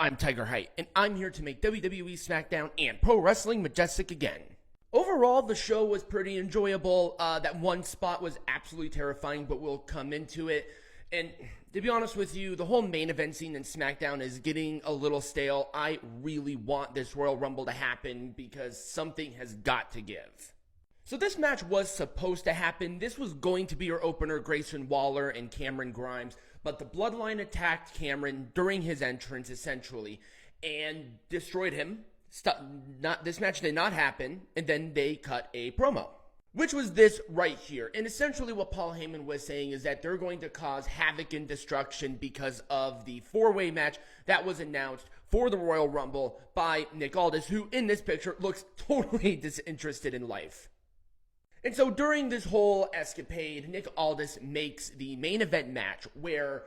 I'm Tiger Height, and I'm here to make WWE Smackdown and Pro Wrestling majestic again. Overall, the show was pretty enjoyable. That one spot was absolutely terrifying, but we'll come into it. And to be honest with you, the whole main event scene in SmackDown is getting a little stale. I really want this Royal Rumble to happen because something has got to give. So this match was supposed to happen. This was going to be our opener, Grayson Waller and Cameron Grimes, but the Bloodline attacked Cameron during his entrance, essentially, and destroyed him. This match did not happen, and then they cut a promo, which was this right here. And essentially what Paul Heyman was saying is that they're going to cause havoc and destruction because of the four-way match that was announced for the Royal Rumble by Nick Aldis, who in this picture looks totally disinterested in life. And so during this whole escapade, Nick Aldis makes the main event match where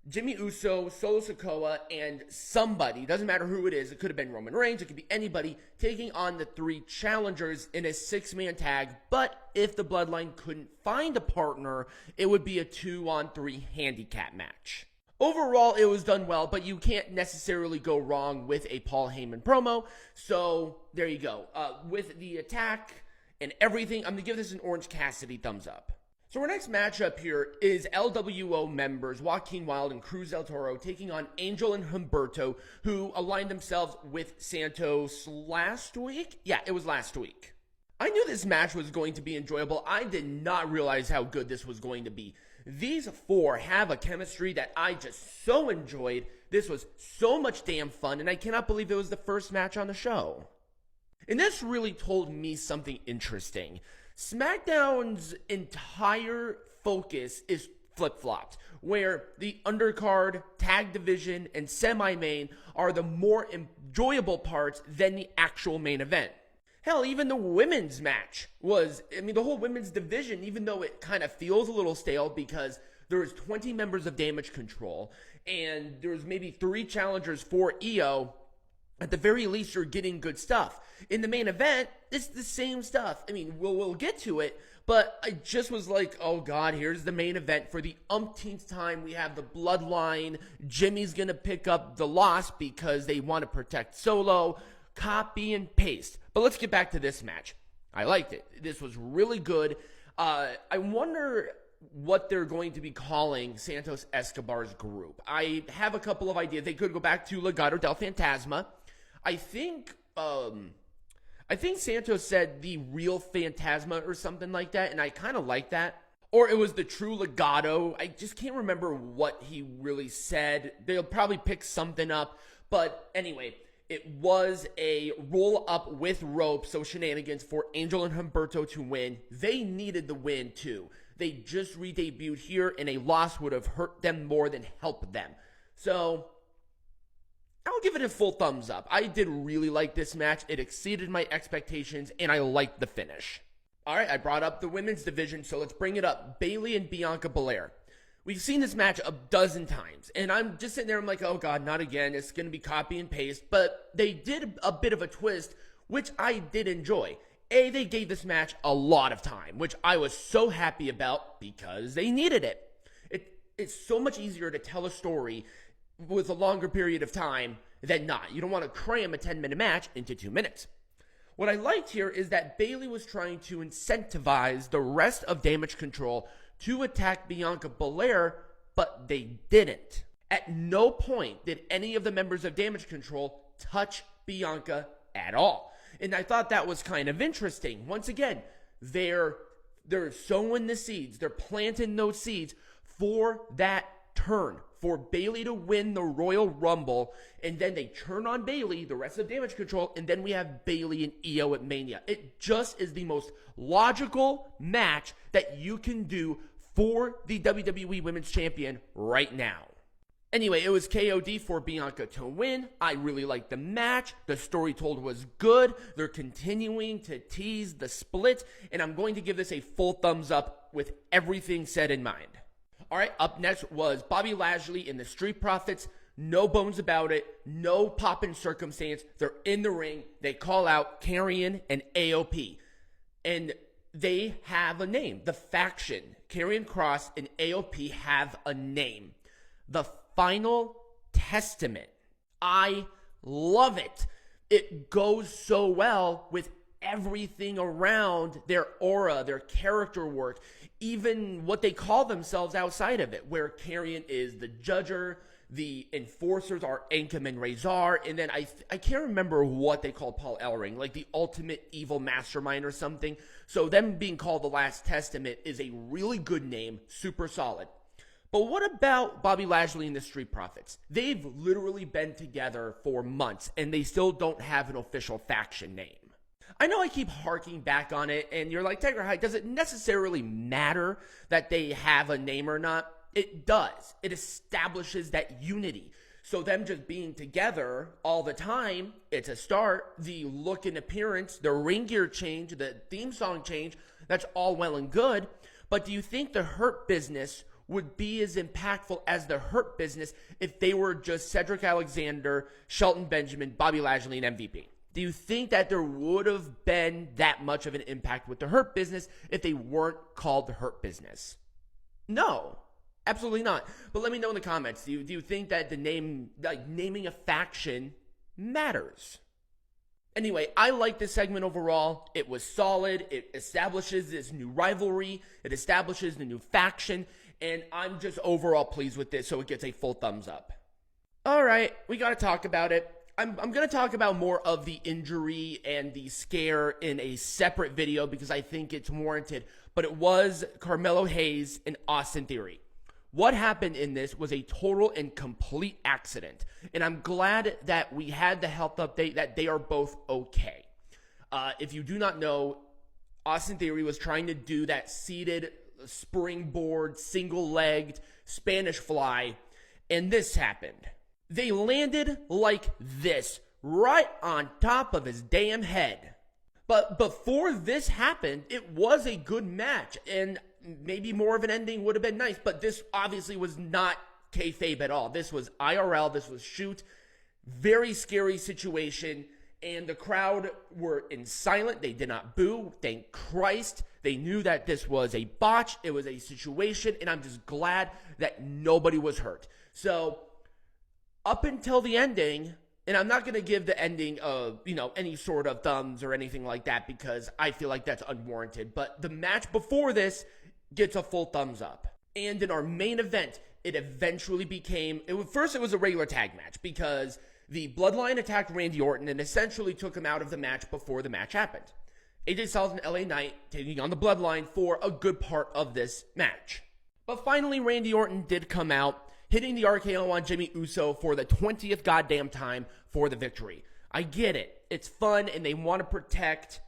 Jimmy Uso, Solo Sikoa, and somebody, doesn't matter who it is, it could have been Roman Reigns, it could be anybody, taking on the three challengers in a six-man tag. But if the Bloodline couldn't find a partner, it would be a 2-on-3 handicap match. Overall, it was done well, but you can't necessarily go wrong with a Paul Heyman promo. So there you go. With the attack and everything, I'm going to give this an Orange Cassidy thumbs up. So our next matchup here is LWO members Joaquin, Wilde, and Cruz del Toro taking on Angel and Humberto, who aligned themselves with Santos last week? Yeah, it was last week. I knew this match was going to be enjoyable. I did not realize how good this was going to be. These four have a chemistry that I just so enjoyed. This was so much damn fun, and I cannot believe it was the first match on the show. And this really told me something interesting. SmackDown's entire focus is flip-flopped, where the undercard, tag division, and semi-main are the more enjoyable parts than the actual main event. Hell, even the women's match the whole women's division, even though it kind of feels a little stale because there's 20 members of Damage Control, and there's maybe 3 challengers for EO, at the very least, you're getting good stuff. In the main event, it's the same stuff. I mean, we'll get to it, but I just was like, oh God, here's the main event. For the umpteenth time, we have the Bloodline. Jimmy's going to pick up the loss because they want to protect Solo. Copy and paste. But let's get back to this match. I liked it. This was really good. I wonder what they're going to be calling Santos Escobar's group. I have a couple of ideas. They could go back to Legado del Fantasma. I think Santos said the real Phantasma or something like that, and I kind of like that. Or it was the true Legado. I just can't remember what he really said. They'll probably pick something up. But anyway, it was a roll-up with rope, so shenanigans for Angel and Humberto to win. They needed the win, too. They just re-debuted here, and a loss would have hurt them more than helped them. So I'll give it a full thumbs up. I did really like this match. It exceeded my expectations, and I liked the finish. All right, I brought up the women's division, so let's bring it up. Bayley and Bianca Belair. We've seen this match a dozen times, and I'm just sitting there, I'm like, oh God, not again. It's going to be copy and paste. But they did a bit of a twist, which I did enjoy. They gave this match a lot of time, which I was so happy about because they needed it. It's so much easier to tell a story with a longer period of time than not. You don't want to cram a 10-minute match into 2 minutes. What I liked here is that Bayley was trying to incentivize the rest of Damage Control to attack Bianca Belair, but they didn't. At no point did any of the members of Damage Control touch Bianca at all. And I thought that was kind of interesting. Once again, they're sowing the seeds. They're planting those seeds for that turn, for Bayley to win the Royal Rumble, and then they turn on Bayley, the rest of Damage Control, and then we have Bayley and EO at Mania. It just is the most logical match that you can do for the WWE Women's Champion right now. Anyway, it was KOD for Bianca to win. I really liked the match. The story told was good. They're continuing to tease the split, and I'm going to give this a full thumbs up with everything said in mind. All right, up next was Bobby Lashley and the Street Profits. No bones about it. No pop in circumstance. They're in the ring. They call out Karrion and AOP. And they have a name. The faction, Karrion Kross and AOP, have a name. The Final Testament. I love it. It goes so well with everything around their aura, their character work, even what they call themselves outside of it, where Karrion is the judger, the enforcers are Ankam and Razor, and then I can't remember what they called Paul Ellering, like the ultimate evil mastermind or something. So them being called the Last Testament is a really good name, super solid. But what about Bobby Lashley and the Street Profits? They've literally been together for months, and they still don't have an official faction name. I know I keep harking back on it, and you're like, Tiger High, does it necessarily matter that they have a name or not? It does. It establishes that unity. So them just being together all the time, it's a start. The look and appearance, the ring gear change, the theme song change, that's all well and good. But do you think the Hurt Business would be as impactful as the Hurt Business if they were just Cedric Alexander, Shelton Benjamin, Bobby Lashley, and MVP? Do you think that there would have been that much of an impact with the Hurt Business if they weren't called the Hurt Business? No, absolutely not. But let me know in the comments. Do you think that the name, like naming a faction, matters? Anyway, I like this segment overall. It was solid. It establishes this new rivalry. It establishes the new faction. And I'm just overall pleased with this, so it gets a full thumbs up. All right, we got to talk about it. I'm going to talk about more of the injury and the scare in a separate video because I think it's warranted. But it was Carmelo Hayes and Austin Theory. What happened in this was a total and complete accident. And I'm glad that we had the health update that they are both okay. If you do not know, Austin Theory was trying to do that seated springboard, single-legged Spanish fly, and this happened. They landed like this, right on top of his damn head. But before this happened, it was a good match, and maybe more of an ending would have been nice, but this obviously was not kayfabe at all. This was IRL, this was shoot, very scary situation, and the crowd were in silent. They did not boo, thank Christ. They knew that this was a botch, it was a situation, and I'm just glad that nobody was hurt. So, up until the ending, and I'm not going to give the ending any sort of thumbs or anything like that because I feel like that's unwarranted. But the match before this gets a full thumbs up. And in our main event, it eventually became, first it was a regular tag match because the Bloodline attacked Randy Orton and essentially took him out of the match before the match happened. AJ Styles and LA Knight taking on the Bloodline for a good part of this match. But finally, Randy Orton did come out, hitting the RKO on Jimmy Uso for the 20th goddamn time for the victory. I get it. It's fun and they want to protect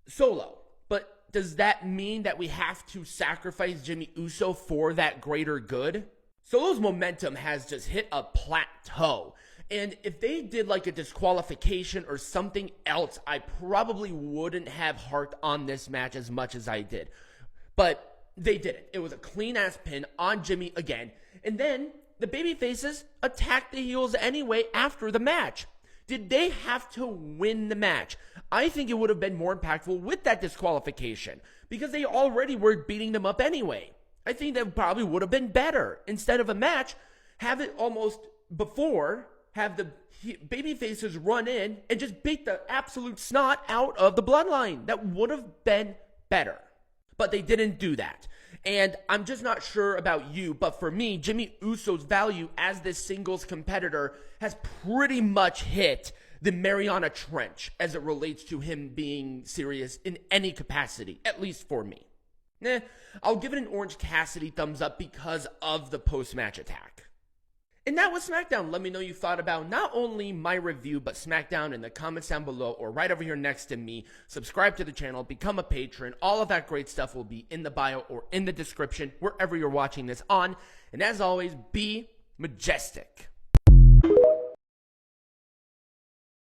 Solo. But does that mean that we have to sacrifice Jimmy Uso for that greater good? Solo's momentum has just hit a plateau. And if they did like a disqualification or something else, I probably wouldn't have harped on this match as much as I did. But they didn't. It was a clean-ass pin on Jimmy again. And then the babyfaces attacked the heels anyway after the match. Did they have to win the match? I think it would have been more impactful with that disqualification because they already were beating them up anyway. I think that probably would have been better. Instead of a match, have it almost before, have the babyfaces run in and just beat the absolute snot out of the Bloodline. That would have been better. But they didn't do that. And I'm just not sure about you, but for me, Jimmy Uso's value as this singles competitor has pretty much hit the Mariana Trench as it relates to him being serious in any capacity, at least for me. I'll give it an Orange Cassidy thumbs up because of the post-match attack. And that was SmackDown. Let me know you thought about not only my review, but SmackDown in the comments down below or right over here next to me. Subscribe to the channel, become a patron. All of that great stuff will be in the bio or in the description, wherever you're watching this on. And as always, be majestic.